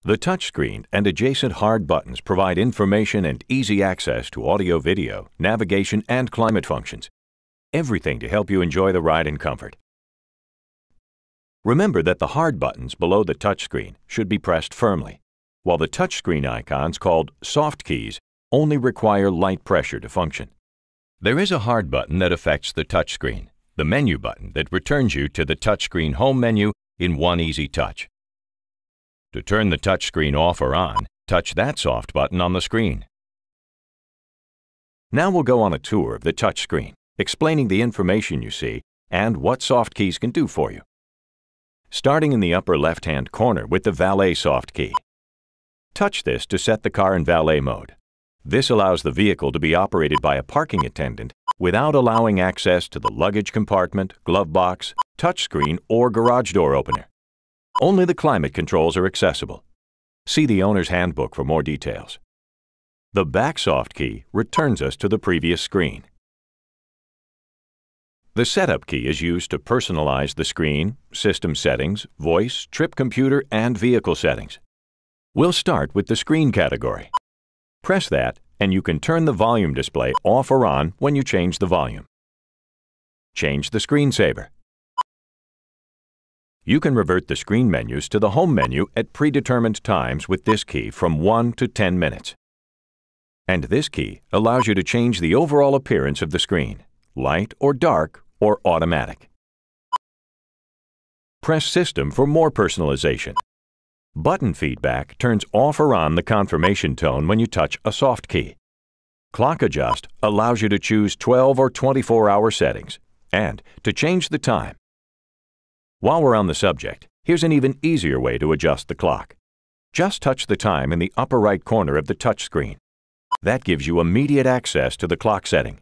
The touchscreen and adjacent hard buttons provide information and easy access to audio-video, navigation, and climate functions. Everything to help you enjoy the ride in comfort. Remember that the hard buttons below the touchscreen should be pressed firmly, while the touchscreen icons called soft keys only require light pressure to function. There is a hard button that affects the touchscreen, the menu button that returns you to the touchscreen home menu in one easy touch. To turn the touchscreen off or on, touch that soft button on the screen. Now we'll go on a tour of the touchscreen, explaining the information you see and what soft keys can do for you. Starting in the upper left-hand corner with the valet soft key. Touch this to set the car in valet mode. This allows the vehicle to be operated by a parking attendant without allowing access to the luggage compartment, glove box, touchscreen, or garage door opener. Only the climate controls are accessible. See the owner's handbook for more details. The back soft key returns us to the previous screen. The setup key is used to personalize the screen, system settings, voice, trip computer, and vehicle settings. We'll start with the screen category. Press that, and you can turn the volume display off or on when you change the volume. Change the screensaver. You can revert the screen menus to the home menu at predetermined times with this key from 1 to 10 minutes. And this key allows you to change the overall appearance of the screen, light or dark or automatic. Press System for more personalization. Button feedback turns off or on the confirmation tone when you touch a soft key. Clock Adjust allows you to choose 12 or 24-hour settings and to change the time. While we're on the subject, here's an even easier way to adjust the clock. Just touch the time in the upper right corner of the touchscreen. That gives you immediate access to the clock setting.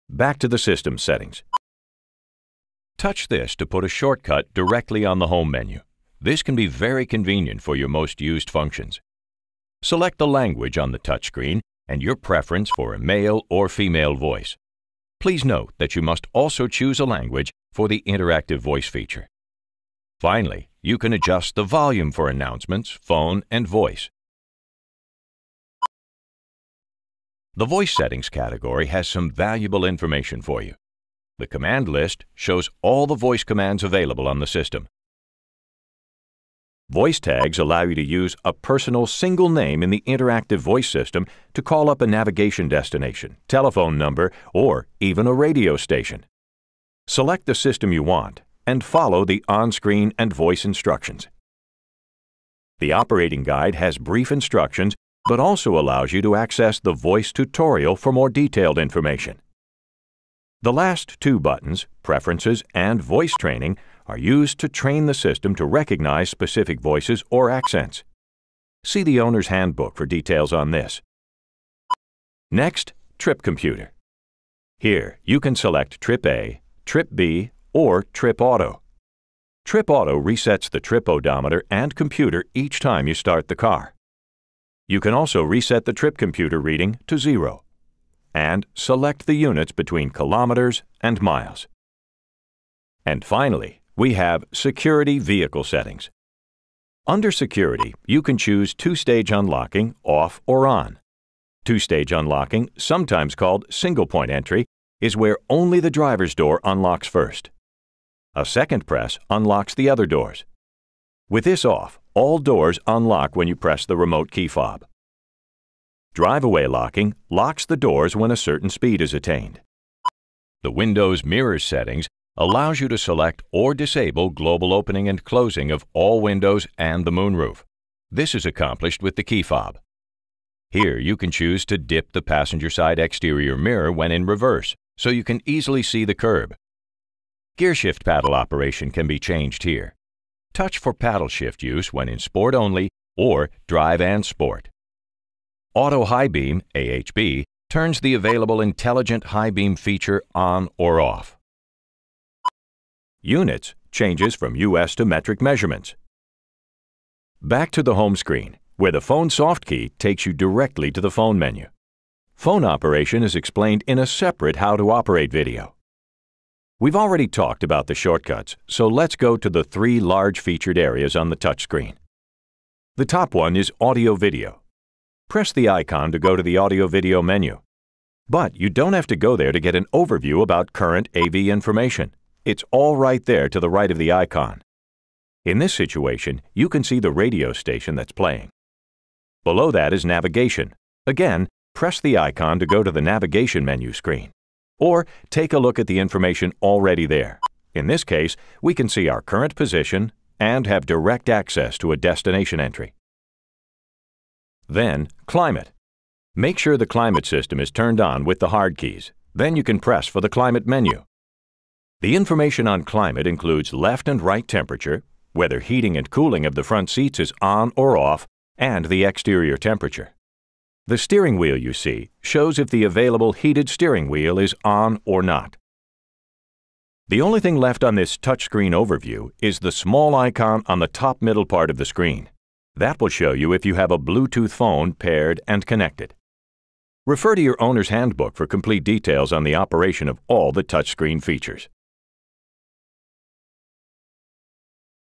Back to the system settings. Touch this to put a shortcut directly on the home menu. This can be very convenient for your most used functions. Select the language on the touchscreen and your preference for a male or female voice. Please note that you must also choose a language for the interactive voice feature. Finally, you can adjust the volume for announcements, phone, and voice. The voice settings category has some valuable information for you. The command list shows all the voice commands available on the system. Voice tags allow you to use a personal single name in the interactive voice system to call up a navigation destination, telephone number, or even a radio station. Select the system you want and follow the on-screen and voice instructions. The operating guide has brief instructions but also allows you to access the voice tutorial for more detailed information. The last two buttons, Preferences and Voice Training, are used to train the system to recognize specific voices or accents. See the owner's handbook for details on this. Next, Trip Computer. Here, you can select Trip A, Trip B, or Trip Auto. Trip Auto resets the trip odometer and computer each time you start the car. You can also reset the trip computer reading to 0 and select the units between kilometers and miles. And finally, we have Security Vehicle Settings. Under Security, you can choose two-stage unlocking off or on. Two-stage unlocking, sometimes called single-point entry, is where only the driver's door unlocks first. A second press unlocks the other doors. With this off, all doors unlock when you press the remote key fob. Drive-away locking locks the doors when a certain speed is attained. The Windows Mirrors settings allows you to select or disable global opening and closing of all windows and the moonroof. This is accomplished with the key fob. Here you can choose to dip the passenger side exterior mirror when in reverse, so you can easily see the curb. Gear shift paddle operation can be changed here. Touch for paddle shift use when in Sport only or Drive and Sport. Auto High Beam, AHB, turns the available Intelligent High Beam feature on or off. Units changes from US to metric measurements. Back to the home screen, where the phone soft key takes you directly to the phone menu. Phone operation is explained in a separate How to Operate video. We've already talked about the shortcuts, so let's go to the three large featured areas on the touchscreen. The top one is Audio Video. Press the icon to go to the Audio Video menu. But you don't have to go there to get an overview about current AV information. It's all right there to the right of the icon. In this situation, you can see the radio station that's playing. Below that is Navigation. Again, press the icon to go to the Navigation menu screen. Or take a look at the information already there. In this case, we can see our current position and have direct access to a destination entry. Then, Climate. Make sure the climate system is turned on with the hard keys. Then you can press for the Climate menu. The information on climate includes left and right temperature, whether heating and cooling of the front seats is on or off, and the exterior temperature. The steering wheel you see shows if the available heated steering wheel is on or not. The only thing left on this touchscreen overview is the small icon on the top middle part of the screen. That will show you if you have a Bluetooth phone paired and connected. Refer to your owner's handbook for complete details on the operation of all the touchscreen features.